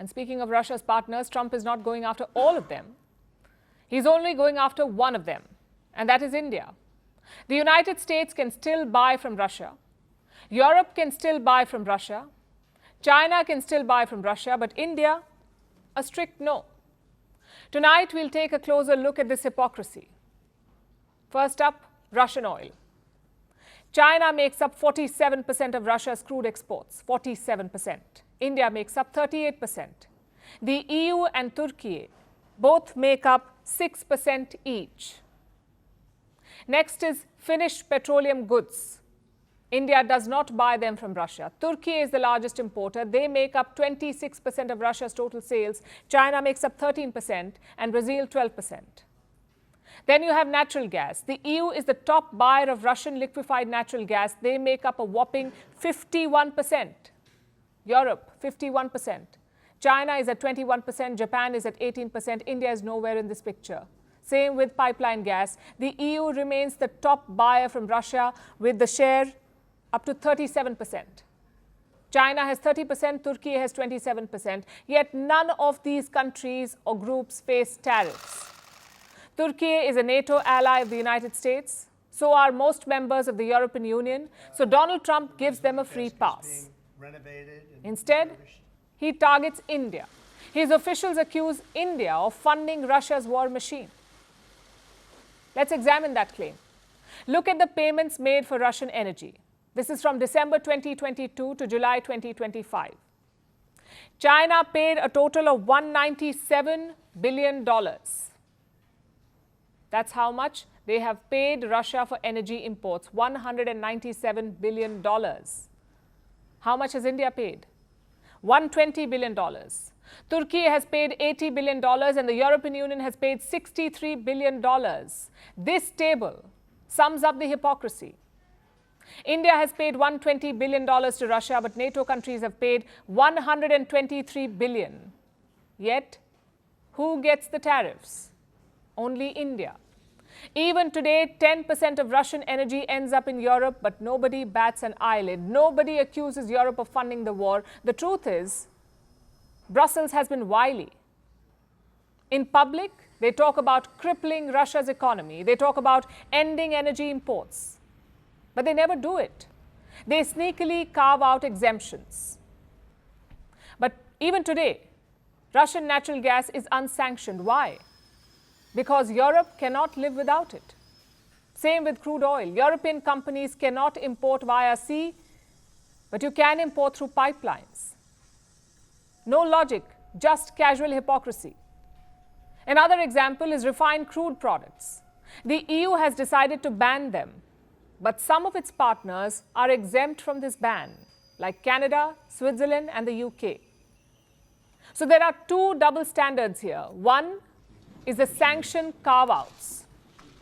And speaking of Russia's partners, Trump is not going after all of them. He's only going after one of them, and that is India. The United States can still buy from Russia. Europe can still buy from Russia. China can still buy from Russia, but India, a strict no. Tonight, we'll take a closer look at this hypocrisy. First up, Russian oil. China makes up 47% of Russia's crude exports, 47%. India makes up 38%. The EU and Turkey both make up 6% each. Next is finished petroleum goods. India does not buy them from Russia. Turkey is the largest importer. They make up 26% of Russia's total sales. China makes up 13% and Brazil 12%. Then you have natural gas. The EU is the top buyer of Russian liquefied natural gas. They make up a whopping 51%. Europe, 51%. China is at 21%. Japan is at 18%. India is nowhere in this picture. Same with pipeline gas. The EU remains the top buyer from Russia with the share up to 37%. China has 30%, Turkey has 27%, yet none of these countries or groups face tariffs. Turkey is a NATO ally of the United States, so are most members of the European Union, so Donald Trump gives them a free pass. Instead, he targets India. His officials accuse India of funding Russia's war machine. Let's examine that claim. Look at the payments made for Russian energy. This is from December 2022 to July 2025. China paid a total of $197 billion. That's how much they have paid Russia for energy imports, $197 billion. How much has India paid? $120 billion. Turkey has paid $80 billion and the European Union has paid $63 billion. This table sums up the hypocrisy. India has paid $120 billion to Russia, but NATO countries have paid $123 billion. Yet, who gets the tariffs? Only India. Even today, 10% of Russian energy ends up in Europe, but nobody bats an eyelid. Nobody accuses Europe of funding the war. The truth is, Brussels has been wily. In public, they talk about crippling Russia's economy. They talk about ending energy imports. But they never do it. They sneakily carve out exemptions. But even today, Russian natural gas is unsanctioned. Why? Because Europe cannot live without it. Same with crude oil. European companies cannot import via sea, but you can import through pipelines. No logic, just casual hypocrisy. Another example is refined crude products. The EU has decided to ban them, but some of its partners are exempt from this ban, like Canada, Switzerland, and the UK. So there are two double standards here. One is the sanction carve-outs.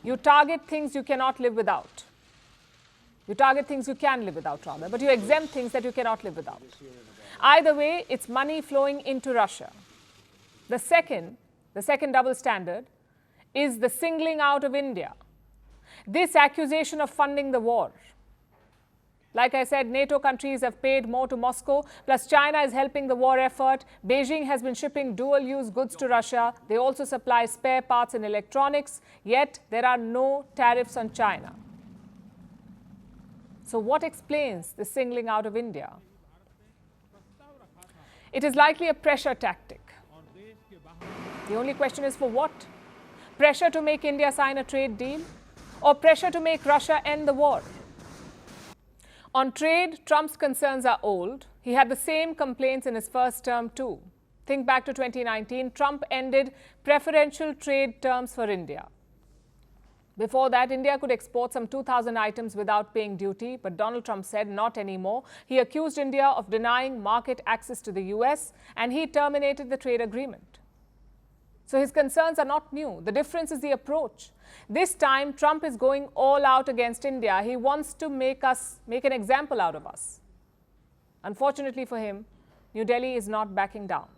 You target things you cannot live without. You target things you can live without, rather, but you exempt things that you cannot live without. Either way, it's money flowing into Russia. The second double standard is the singling out of India. This accusation of funding the war. Like I said, NATO countries have paid more to Moscow, plus China is helping the war effort. Beijing has been shipping dual-use goods to Russia. They also supply spare parts and electronics, yet there are no tariffs on China. So what explains the singling out of India? It is likely a pressure tactic. The only question is for what? Pressure to make India sign a trade deal? Or pressure to make Russia end the war? On trade, Trump's concerns are old. He had the same complaints in his first term too. Think back to 2019, Trump ended preferential trade terms for India. Before that, India could export some 2,000 items without paying duty, but Donald Trump said not anymore. He accused India of denying market access to the US, and he terminated the trade agreement. So his concerns are not new. The difference is the approach. This time, Trump is going all out against India. He wants to make an example out of us. Unfortunately for him, New Delhi is not backing down.